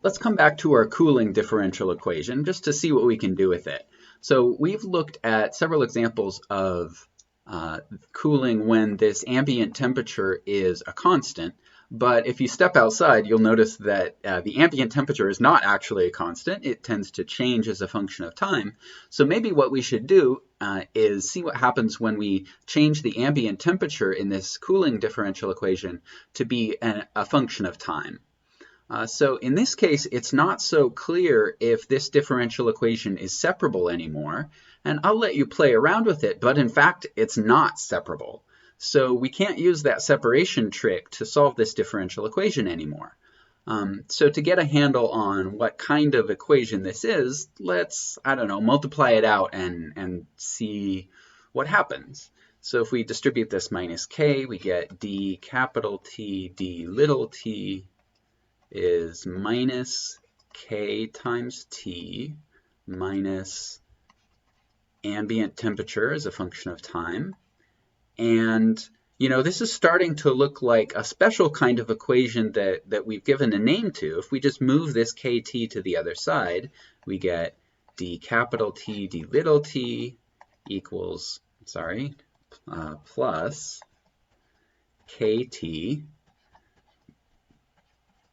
let's come back to our cooling differential equation just to see what we can do with it. So we've looked at several examples of cooling when this ambient temperature is a constant. But if you step outside, you'll notice that the ambient temperature is not actually a constant. It tends to change as a function of time. So maybe what we should do is see what happens when we change the ambient temperature in this cooling differential equation to be a function of time. So in this case, it's not so clear if this differential equation is separable anymore. And I'll let you play around with it, but in fact, it's not separable. So we can't use that separation trick to solve this differential equation anymore. So to get a handle on what kind of equation this is, let's, I don't know, multiply it out and see what happens. So if we distribute this minus k, we get d capital T d little t is minus k times T minus ambient temperature as a function of time. And, you know, this is starting to look like a special kind of equation that we've given a name to. If we just move this kt to the other side, we get d capital T d little t equals, plus kt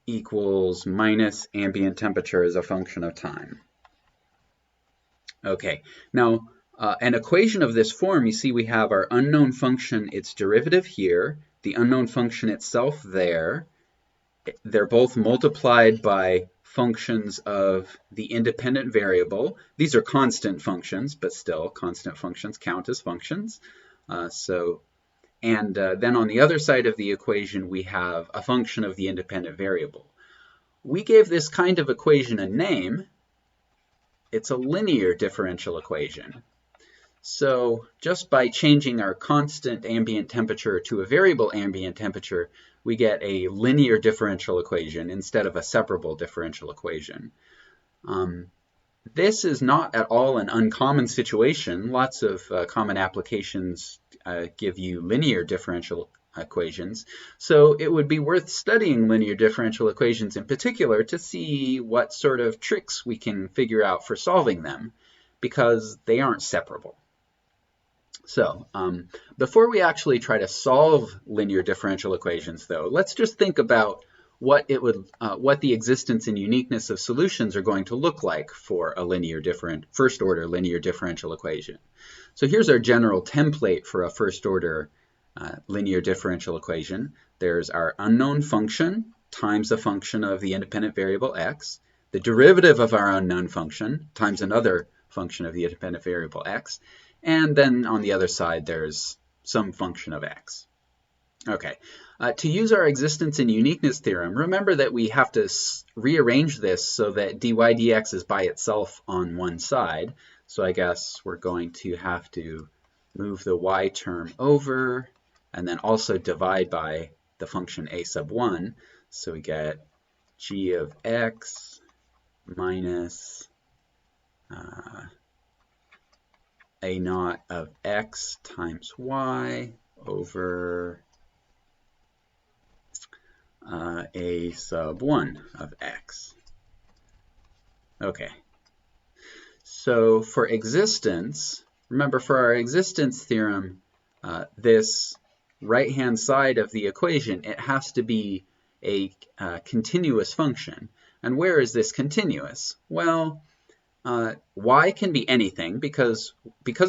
equals minus ambient temperature as a function of time. Okay, now an equation of this form, you see we have our unknown function, its derivative here, the unknown function itself there. They're both multiplied by functions of the independent variable. These are constant functions, but still constant functions count as functions. And then on the other side of the equation, we have a function of the independent variable. We gave this kind of equation a name. It's a linear differential equation. So just by changing our constant ambient temperature to a variable ambient temperature, we get a linear differential equation instead of a separable differential equation. This is not at all an uncommon situation. Lots of common applications give you linear differential equations. So it would be worth studying linear differential equations in particular to see what sort of tricks we can figure out for solving them, because they aren't separable. So before we actually try to solve linear differential equations, though, let's just think about what the existence and uniqueness of solutions are going to look like for a first-order linear differential equation. So here's our general template for a first-order linear differential equation. There's our unknown function times the function of the independent variable x, the derivative of our unknown function times another function of the independent variable x, and then on the other side there's some function of x. Okay, to use our existence and uniqueness theorem, remember that we have to rearrange this so that dy dx is by itself on one side. So I guess we're going to have to move the y term over and then also divide by the function a sub 1. So we get g of x minus a naught of x times y over a sub 1 of x. Okay. So for existence, remember for our existence theorem, this right-hand side of the equation, it has to be a continuous function. And where is this continuous? Well, y can be anything because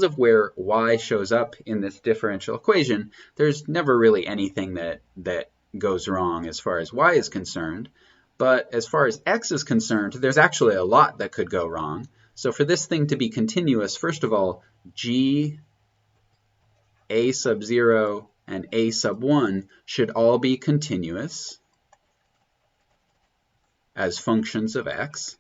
of where y shows up in this differential equation, there's never really anything that goes wrong as far as y is concerned. But as far as x is concerned, there's actually a lot that could go wrong. So for this thing to be continuous, first of all, g, a sub 0, and a sub 1 should all be continuous as functions of x.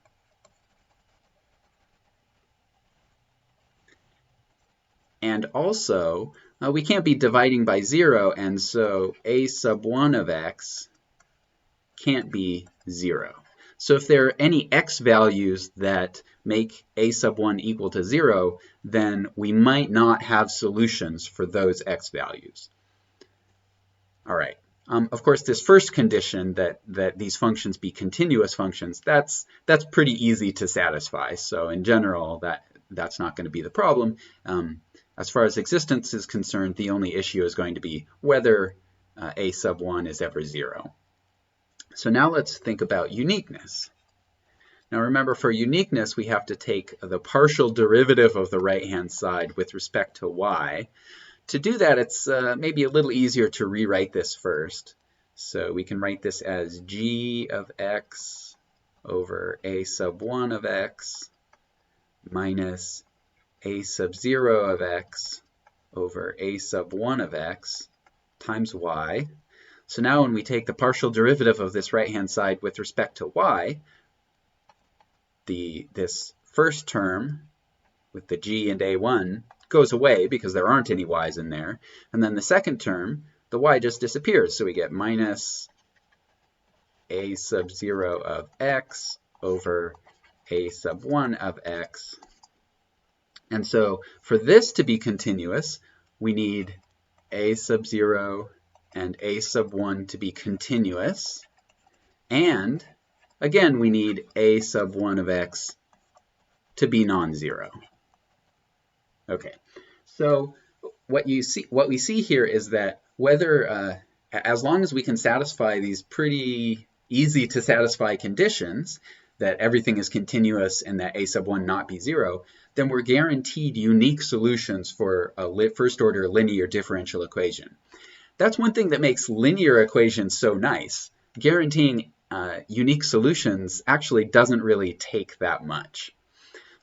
And also, we can't be dividing by 0, and so a sub 1 of x can't be 0. So if there are any x values that make a sub 1 equal to 0, then we might not have solutions for those x values. All right, Of course, this first condition that these functions be continuous functions, that's pretty easy to satisfy. So in general, that's not going to be the problem. As far as existence is concerned, the only issue is going to be whether a sub 1 is ever 0. So now let's think about uniqueness. Now remember, for uniqueness, we have to take the partial derivative of the right-hand side with respect to y. To do that, it's maybe a little easier to rewrite this first. So we can write this as g of x over a sub 1 of x minus a sub 0 of x over a sub 1 of x times y. So now when we take the partial derivative of this right-hand side with respect to y, this first term with the g and a1 goes away because there aren't any y's in there. And then the second term, the y just disappears. So we get minus a sub 0 of x over a sub 1 of x. And so for this to be continuous, we need a sub 0 and a sub 1 to be continuous. And again, we need a sub 1 of x to be non-zero. Okay, so what we see here is that whether, as long as we can satisfy these pretty easy to satisfy conditions, that everything is continuous and that a sub 1 not be 0, then we're guaranteed unique solutions for a first order linear differential equation. That's one thing that makes linear equations so nice. Guaranteeing unique solutions actually doesn't really take that much.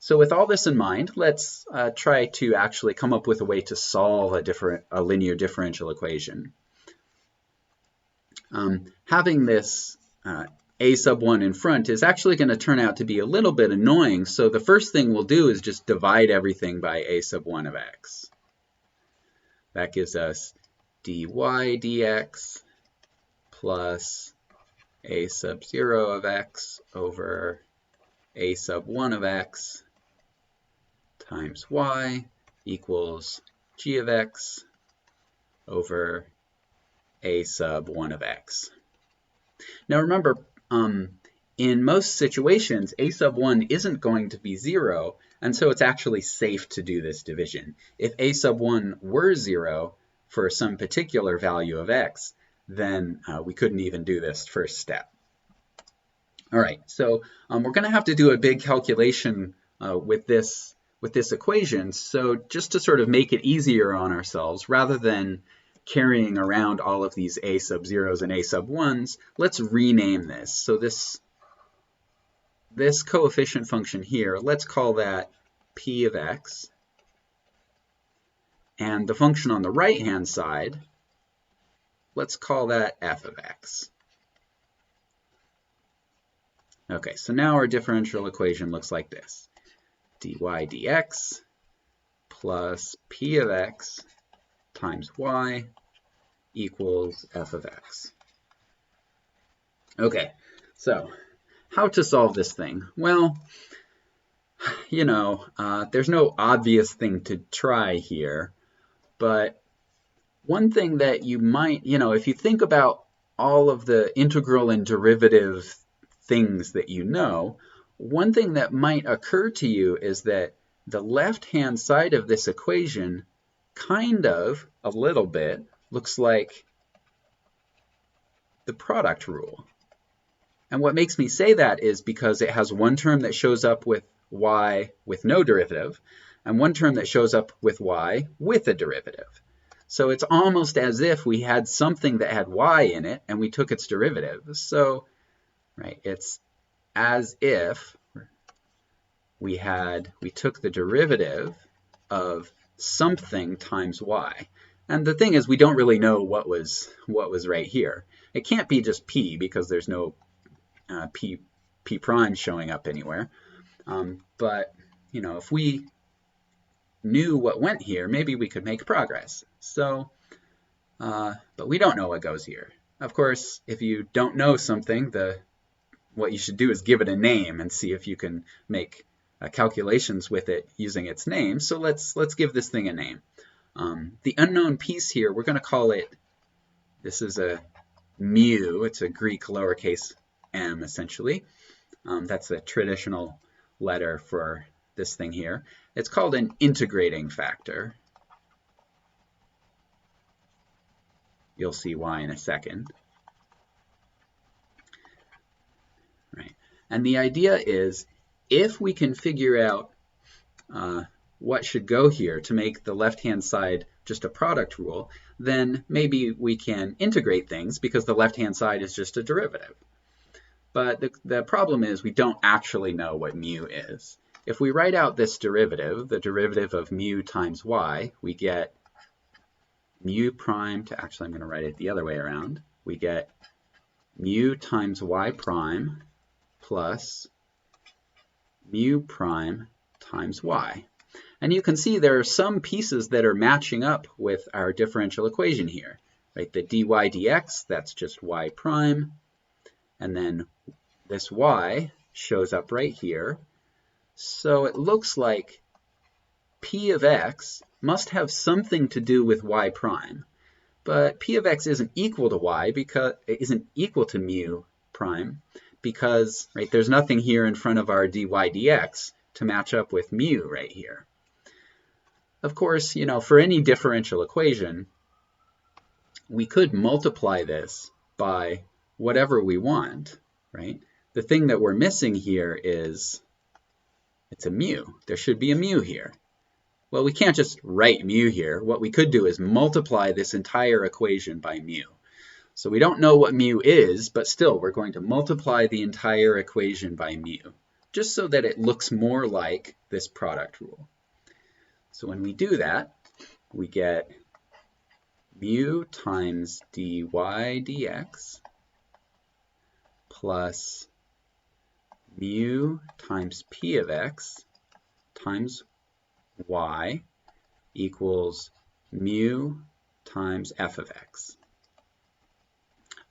So with all this in mind, let's try to actually come up with a way to solve a linear differential equation. Having this a sub 1 in front is actually going to turn out to be a little bit annoying. So the first thing we'll do is just divide everything by a sub 1 of x. That gives us dy dx plus a sub 0 of x over a sub 1 of x times y equals g of x over a sub 1 of x. Now remember, in most situations, a sub 1 isn't going to be 0, and so it's actually safe to do this division. If a sub 1 were 0 for some particular value of x, then we couldn't even do this first step. All right, so we're going to have to do a big calculation with this equation. So just to sort of make it easier on ourselves, rather than carrying around all of these a sub 0s and a sub 1s, let's rename this. So this coefficient function here, let's call that p of x. And the function on the right-hand side, let's call that f of x. Okay, so now our differential equation looks like this. dy dx plus p of x times y equals f of x. Okay, so how to solve this thing? Well, you know, there's no obvious thing to try here, but one thing that you might, if you think about all of the integral and derivative things that you know, one thing that might occur to you is that the left-hand side of this equation kind of, a little bit, looks like the product rule. And what makes me say that is because it has one term that shows up with y with no derivative, and one term that shows up with y with a derivative. So it's almost as if we had something that had y in it, and we took its derivative. So, right, it's as if we took the derivative of something times y. And the thing is, we don't really know what was right here. It can't be just p because there's no p prime showing up anywhere. But if we knew what went here, maybe we could make progress. So, but we don't know what goes here. Of course, if you don't know something, what you should do is give it a name and see if you can make calculations with it using its name. So let's give this thing a name. The unknown piece here, we're going to call it, this is a mu. It's a Greek lowercase m, essentially. That's the traditional letter for this thing here. It's called an integrating factor. You'll see why in a second. Right. And the idea is, if we can figure out what should go here to make the left-hand side just a product rule, then maybe we can integrate things because the left-hand side is just a derivative. But the problem is we don't actually know what mu is. If we write out this derivative, the derivative of mu times y, we get mu prime to, actually I'm going to write it the other way around. We get mu times y prime plus mu prime times y. And you can see there are some pieces that are matching up with our differential equation here. Right? The dy dx, that's just y prime. And then this y shows up right here. So it looks like p of x must have something to do with y prime. But p of x isn't equal to y because it isn't equal to mu prime because right, there's nothing here in front of our dy dx to match up with mu right here. Of course, you know, for any differential equation, we could multiply this by whatever we want, right? The thing that we're missing here is it's a mu. There should be a mu here. Well, we can't just write mu here. What we could do is multiply this entire equation by mu. So we don't know what mu is, but still we're going to multiply the entire equation by mu, just so that it looks more like this product rule. So when we do that, we get mu times dy dx plus mu times p of x times y equals mu times f of x.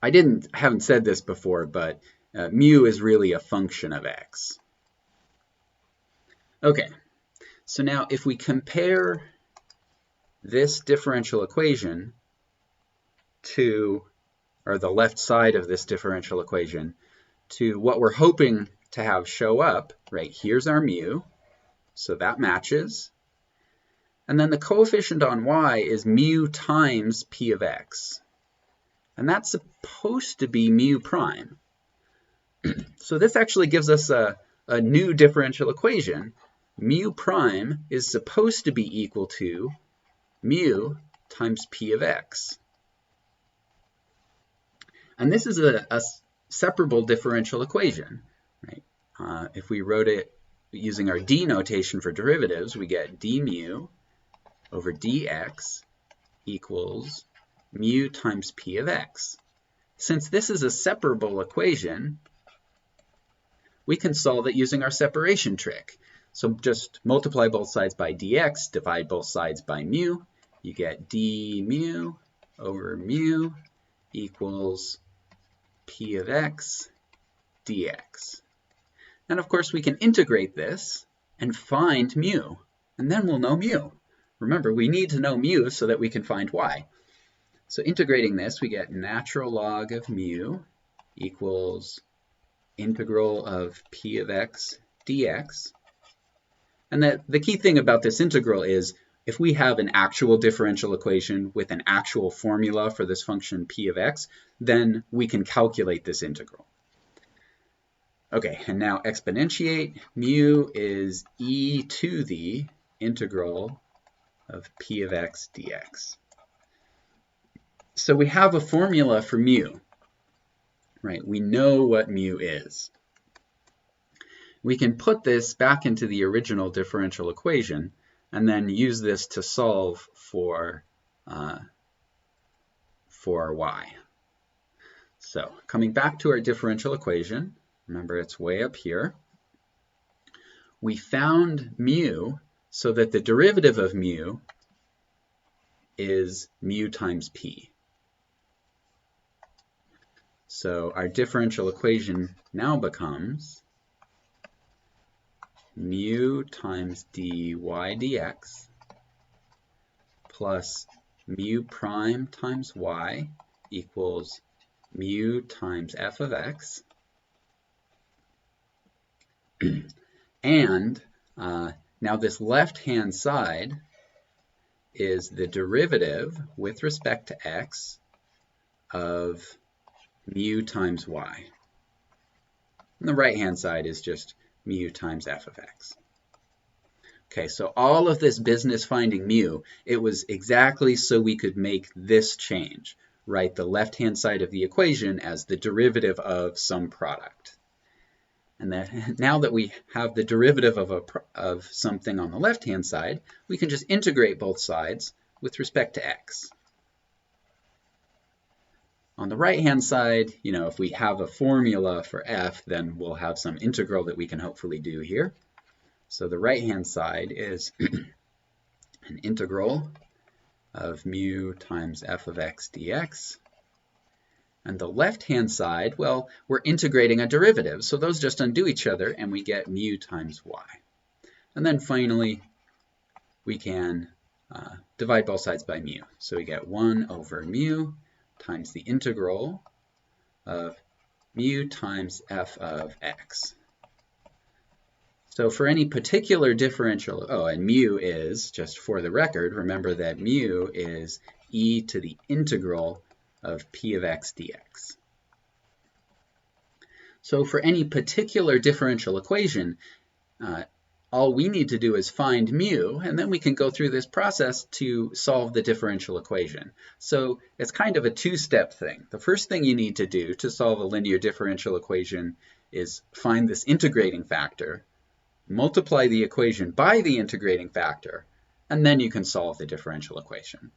I haven't said this before, but mu is really a function of x. Okay, so now if we compare this differential equation to, or the left side of this differential equation, to what we're hoping to have show up, right, here's our mu, so that matches. And then the coefficient on y is mu times p of x. And that's supposed to be mu prime. So this actually gives us a new differential equation. Mu prime is supposed to be equal to mu times p of x. And this is a separable differential equation, right? If we wrote it using our d notation for derivatives, we get d mu over dx equals mu times p of x. Since this is a separable equation, we can solve it using our separation trick. So just multiply both sides by dx, divide both sides by mu. You get d mu over mu equals p of x dx. And of course we can integrate this and find mu, and then we'll know mu. Remember, we need to know mu so that we can find y. So integrating this, we get natural log of mu equals integral of p of x dx. And the key thing about this integral is if we have an actual differential equation with an actual formula for this function p of x, then we can calculate this integral. Okay, and now exponentiate. Mu is e to the integral of p of x dx. So we have a formula for mu, right? We know what mu is. We can put this back into the original differential equation and then use this to solve for y. So coming back to our differential equation, remember it's way up here. We found mu so that the derivative of mu is mu times p. So our differential equation now becomes mu times dy dx plus mu prime times y equals mu times f of x. And now this left-hand side is the derivative with respect to x of mu times y. And the right-hand side is just mu times f of x. Okay, so all of this business finding mu, it was exactly so we could make this change, write the left-hand side of the equation as the derivative of some product. And then now that we have the derivative of something on the left-hand side, we can just integrate both sides with respect to x. On the right-hand side, if we have a formula for f, then we'll have some integral that we can hopefully do here. So the right-hand side is an integral of mu times f of x dx. And the left-hand side, well, we're integrating a derivative, so those just undo each other, and we get mu times y. And then finally, we can divide both sides by mu. So we get 1 over mu times the integral of mu times f of x. So for any particular differential, and mu is, just for the record, remember that mu is e to the integral of p of x dx. So for any particular differential equation, all we need to do is find mu, and then we can go through this process to solve the differential equation. So it's kind of a two-step thing. The first thing you need to do to solve a linear differential equation is find this integrating factor, multiply the equation by the integrating factor, and then you can solve the differential equation.